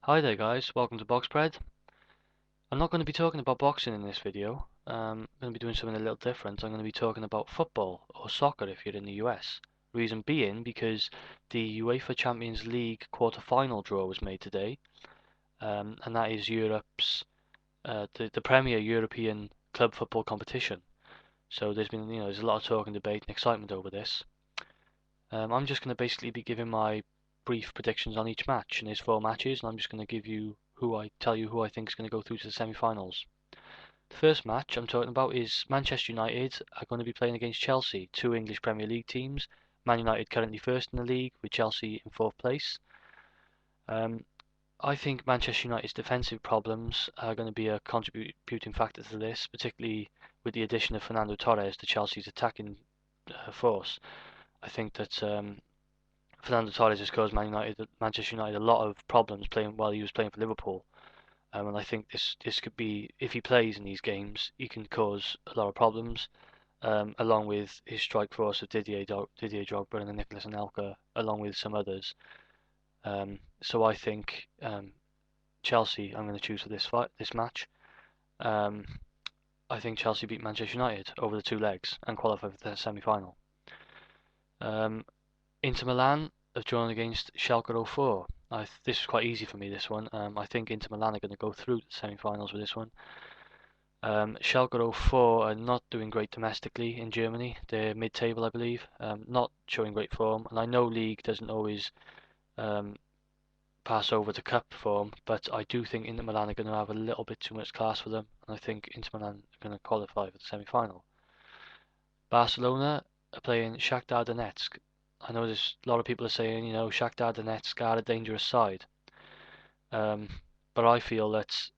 Hi there guys, welcome to BoxPred. I'm not going to be talking about boxing in this video. I'm going to be doing something a little different. I'm going to be talking about football or soccer if you're in the US. Reason being because the UEFA Champions League quarter-final draw was made today, and that is Europe's the premier European club football competition. So there's been there's a lot of talk and debate and excitement over this. I'm just going to basically be giving my brief predictions on each match, and there's four matches, and I'm just going to tell you who I think is going to go through to the semi-finals. The first match I'm talking about is Manchester United are going to be playing against Chelsea, two English Premier League teams. Man United currently first in the league, with Chelsea in fourth place. Um, I think Manchester United's defensive problems are going to be a contributing factor to this, particularly with the addition of Fernando Torres to Chelsea's attacking force. I think that Fernando Torres has caused Manchester United a lot of problems playing while he was playing for Liverpool. And I think this could be, if he plays in these games, he can cause a lot of problems, along with his strike force of Didier Drogba and Nicolas Anelka, along with some others. So I think Chelsea, I'm going to choose for this match. Um, I think Chelsea beat Manchester United over the two legs and qualify for the semi-final. Um, Inter Milan have drawn against Schalke 04. This is quite easy for me, this one. I think Inter Milan are going to go through the semi-finals with this one. Schalke 04 are not doing great domestically in Germany. They're mid-table, I believe. Not showing great form. And I know league doesn't always um, pass over to cup form, but I do think Inter Milan are going to have a little bit too much class for them. And I think Inter Milan are going to qualify for the semi-final. Barcelona are playing Shakhtar Donetsk. I know there's a lot of people are saying, Shakhtar Donetsk are a dangerous side. Um, but I feel that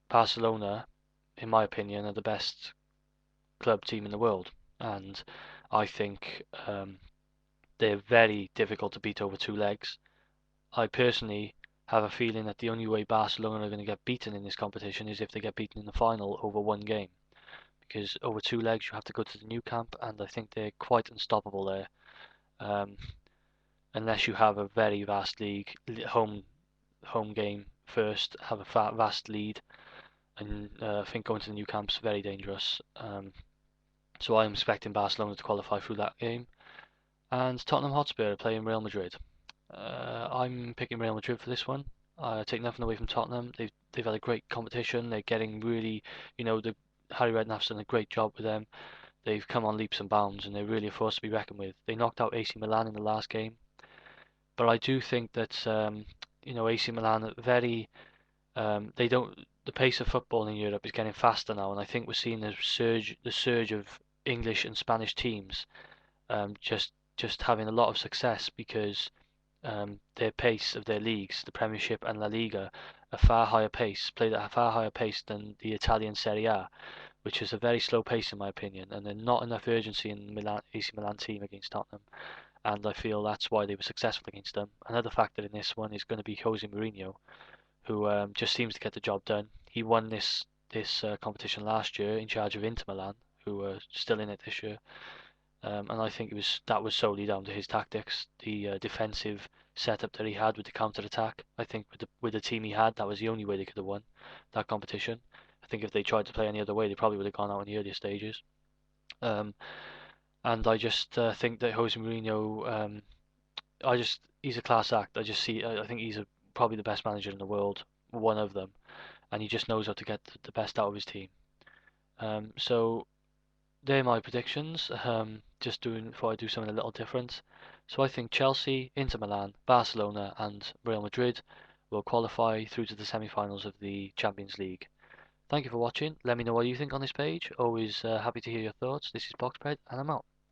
Barcelona, in my opinion, are the best club team in the world. And I think they're very difficult to beat over two legs. I personally have a feeling that the only way Barcelona are going to get beaten in this competition is if they get beaten in the final over one game. Because over two legs you have to go to the new camp, and I think they're quite unstoppable there. Um, unless you have a very vast league, home game first, have a vast lead, and I think going to the new camp's very dangerous. So I'm expecting Barcelona to qualify through that game. And Tottenham Hotspur are playing Real Madrid. I'm picking Real Madrid for this one. I take nothing away from Tottenham. They've had a great competition. They're getting really, Harry Redknapp's done a great job with them. They've come on leaps and bounds, and they're really a force to be reckoned with. They knocked out AC Milan in the last game, but I do think that AC Milan are very they don't the pace of football in Europe is getting faster now, and I think we're seeing the surge of English and Spanish teams just having a lot of success because their pace of their leagues, the Premiership and La Liga, played at a far higher pace than the Italian Serie A, which is a very slow pace in my opinion, and there's not enough urgency in the AC Milan team against Tottenham, and I feel that's why they were successful against them. Another factor in this one is going to be Jose Mourinho, who just seems to get the job done. He won this competition last year in charge of Inter Milan, who are still in it this year. And I think that was solely down to his tactics, the defensive setup that he had with the counter attack. I think with the team he had, that was the only way they could have won that competition. I think if they tried to play any other way, they probably would have gone out in the earlier stages. Um, and I just think that Jose Mourinho, he's a class act. I think he's probably the best manager in the world, one of them, and he just knows how to get the best out of his team. So they're my predictions. Just doing before I do something a little different. So I think Chelsea, Inter Milan, Barcelona, and Real Madrid will qualify through to the semi-finals of the Champions League. Thank you for watching. Let me know what you think on this page. Always happy to hear your thoughts. This is BoxPred, and I'm out.